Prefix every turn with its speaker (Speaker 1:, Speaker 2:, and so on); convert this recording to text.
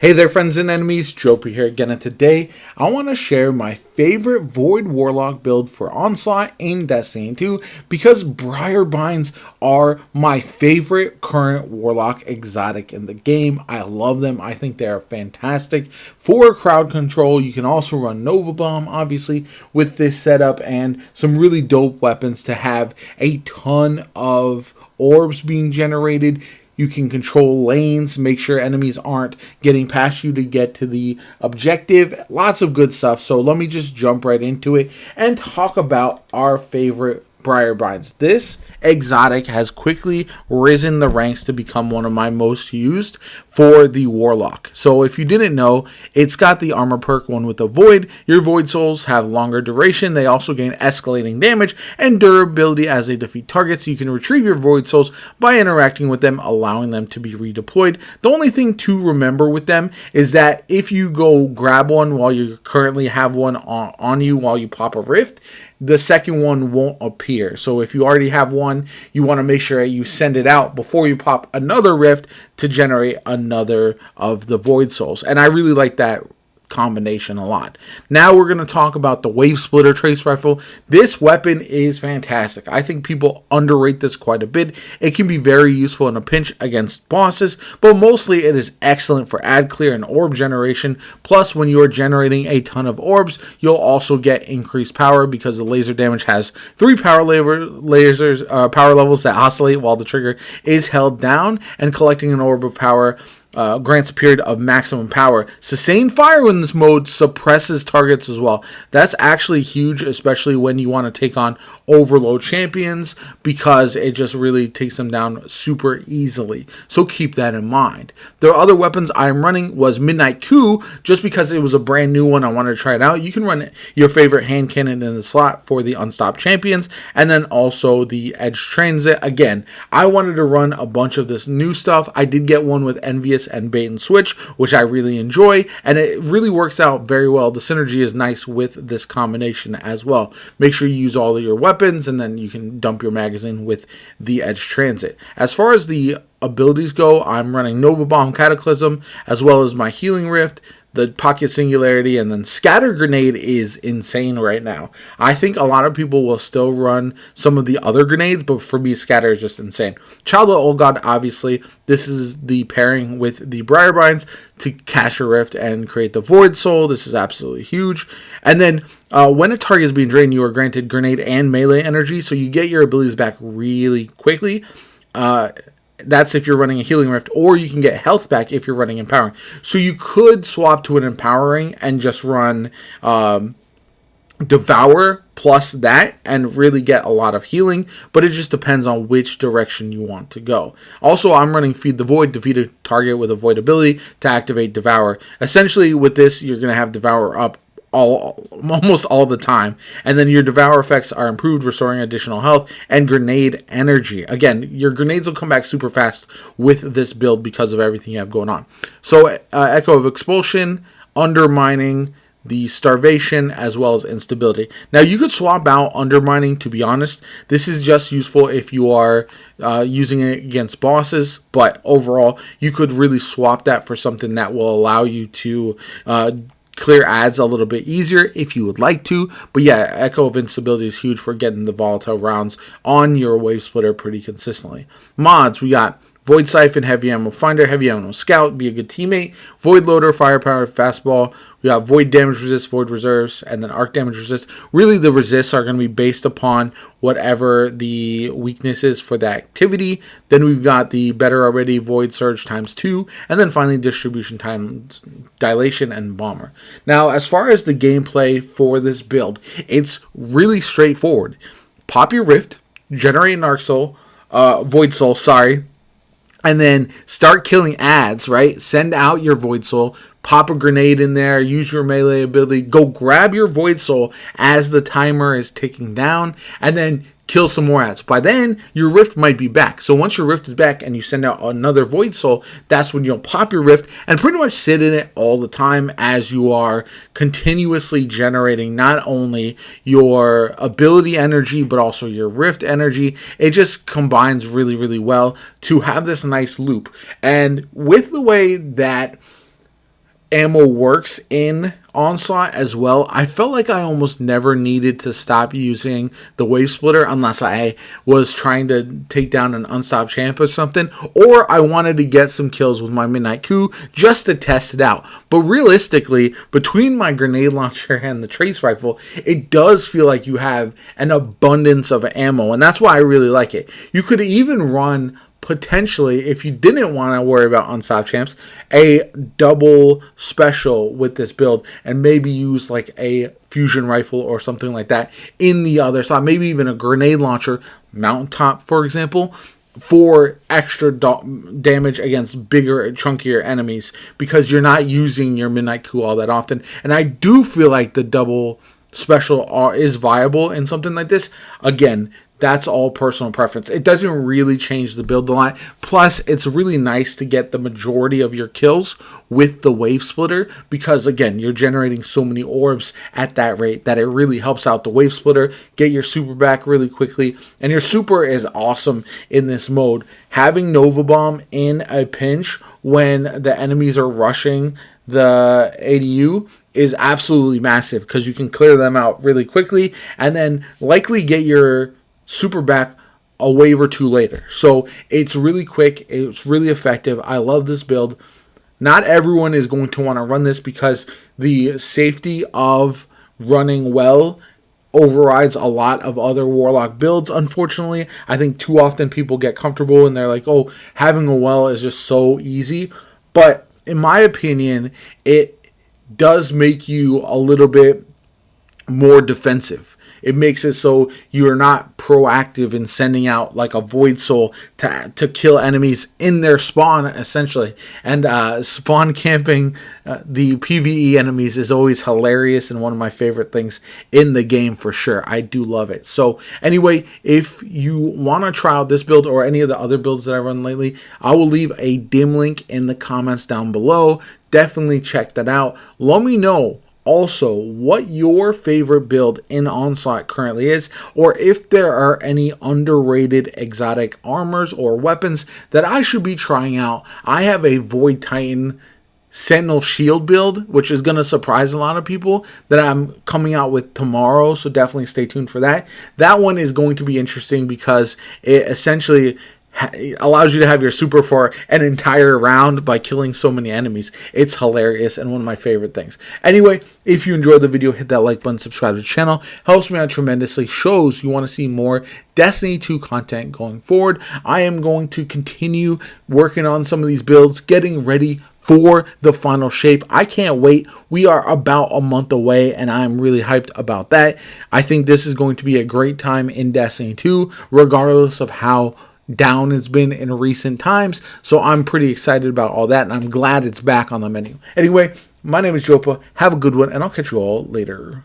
Speaker 1: Hey there, friends and enemies, JoPa here again, and today I want to share my favorite Void Warlock build for Onslaught in Destiny 2 because Briarbinds are my favorite current Warlock exotic in the game. I love them. I think they are fantastic for crowd control. You can also run Nova Bomb, obviously, with this setup and some really dope weapons to have a ton of orbs being generated. You can control lanes, make sure enemies aren't getting past you to get to the objective. Lots of good stuff. So let me just jump right into it and talk about our favorite Briarbinds. This exotic has quickly risen the ranks to become one of my most used for the Warlock. So if you didn't know, it's got the armor perk, one with the Void. Your Void Souls have longer duration. They also gain escalating damage and durability as they defeat targets. You can retrieve your Void Souls by interacting with them, allowing them to be redeployed. The only thing to remember with them is that if you go grab one while you currently have one on you while you pop a rift, the second one won't appear. So if you already have one, you want to make sure you send it out before you pop another rift to generate another of the Void Souls. And I really like that combination a lot. Now we're going to talk about the Wave Splitter Trace Rifle. This weapon is fantastic. I think people underrate this quite a bit. It can be very useful in a pinch against bosses, but mostly it is excellent for ad clear and orb generation. Plus, when you are generating a ton of orbs, you'll also get increased power because the laser damage has 3 power levels that oscillate while the trigger is held down, and collecting an orb of power grants a period of maximum power. Sustained fire in this mode suppresses targets as well. That's actually huge, especially when you want to take on overload champions, because it just really takes them down super easily. So keep that in mind. The other weapons I'm running was Midnight Coup, just because it was a brand new one. I wanted to try it out. You can run your favorite hand cannon in the slot for the unstopped champions, and then also the Edge Transit. Again, I wanted to run a bunch of this new stuff. I did get one with Envious and Bait and Switch, which I really enjoy, and it really works out very well. The synergy is nice with this combination as well. Make sure you use all of your weapons, and then you can dump your magazine with the Edge Transit. As far as the abilities go, I'm running Nova Bomb, Cataclysm, as well as my Healing Rift, the Pocket Singularity, and then Scatter Grenade is insane right now. I think a lot of people will still run some of the other grenades, but for me, Scatter is just insane. Child of Old God, obviously, this is the pairing with the Briarbinds to cash a rift and create the Void Soul. This is absolutely huge. And then when a target is being drained, you are granted grenade and melee energy, so you get your abilities back really quickly. That's if you're running a Healing Rift, or you can get health back if you're running Empowering. So you could swap to an Empowering and just run Devour plus that and really get a lot of healing, but it just depends on which direction you want to go. Also, I'm running Feed the Void, defeat a target with a Void ability to activate Devour. Essentially, with this, you're going to have Devour up almost all the time, and then your Devour effects are improved, restoring additional health and grenade energy. Again, your grenades will come back super fast with this build because of everything you have going on. So Echo of Expulsion, Undermining, the Starvation, as well as Instability. Now you could swap out Undermining. To be honest, this is just useful if you are using it against bosses, but overall you could really swap that for something that will allow you to clear ads a little bit easier if you would like to. But yeah, Echo of Instability is huge for getting the volatile rounds on your Wave Splitter pretty consistently. Mods, we got Void Siphon, Heavy Ammo Finder, Heavy Ammo Scout, be a good teammate, Void Loader, Firepower, Fastball. We got Void Damage Resist, Void Reserves, and then Arc Damage Resist. Really, the resists are going to be based upon whatever the weakness is for the activity. Then we've got the Better Already, Void Surge ×2, and then finally Distribution times Dilation and Bomber. Now, as far as the gameplay for this build, it's really straightforward. Pop your Rift, generate an Void Soul, and then start killing ads, right? Send out your Void Soul, pop a grenade in there, use your melee ability, go grab your Void Soul as the timer is ticking down, and then kill some more ads. By then, your Rift might be back. So once your Rift is back and you send out another Void Soul, that's when you'll pop your Rift and pretty much sit in it all the time as you are continuously generating not only your ability energy, but also your Rift energy. It just combines really, really well to have this nice loop. And with the way that ammo works in Onslaught as well. I felt like I almost never needed to stop using the Wave Splitter unless I was trying to take down an unstopped champ or something, or I wanted to get some kills with my Midnight Coup just to test it out. But realistically, between my grenade launcher and the trace rifle, it does feel like you have an abundance of ammo, and that's why I really like it. You could even run, potentially, if you didn't want to worry about unstopped champs, a double special with this build, and maybe use like a fusion rifle or something like that in the other side, maybe even a grenade launcher mountaintop, for example, for extra damage against bigger, chunkier enemies, because you're not using your Midnight Coup all that often. And I do feel like the double special is viable in something like this. Again, that's all personal preference. It doesn't really change the build a lot. Plus, it's really nice to get the majority of your kills with the Wave Splitter, because again, you're generating so many orbs at that rate that it really helps out the Wave Splitter. Get your super back really quickly, and your super is awesome in this mode. Having Nova Bomb in a pinch when the enemies are rushing the ADU is absolutely massive, because you can clear them out really quickly and then likely get your super back a wave or two later. So it's really quick, it's really effective. I love this build. Not everyone is going to want to run this, because the safety of running well overrides a lot of other Warlock builds, unfortunately. I think too often people get comfortable and they're like, oh, having a well is just so easy. But in my opinion, it does make you a little bit more defensive. It makes it so you're not proactive in sending out like a Void Soul to kill enemies in their spawn, essentially. And spawn camping the PvE enemies is always hilarious and one of my favorite things in the game for sure. I do love it. So anyway, if you want to try out this build or any of the other builds that I run lately, I will leave a dim link in the comments down below. Definitely check that out. Let me know also what your favorite build in Onslaught currently is, or if there are any underrated exotic armors or weapons that I should be trying out. I have a Void Titan Sentinel Shield build, which is going to surprise a lot of people, that I'm coming out with tomorrow, so definitely stay tuned for that. That one is going to be interesting because it essentially allows you to have your super for an entire round by killing so many enemies. It's hilarious and one of my favorite things. Anyway, if you enjoyed the video, hit that like button, subscribe to the channel. Helps me out tremendously. Shows you want to see more Destiny 2 content going forward. I am going to continue working on some of these builds, getting ready for the final shape. I can't wait. We are about a month away, and I'm really hyped about that. I think this is going to be a great time in Destiny 2, regardless of how down it's been in recent times. So I'm pretty excited about all that, and I'm glad it's back on the menu. Anyway, my name is Jopa. Have a good one, and I'll catch you all later.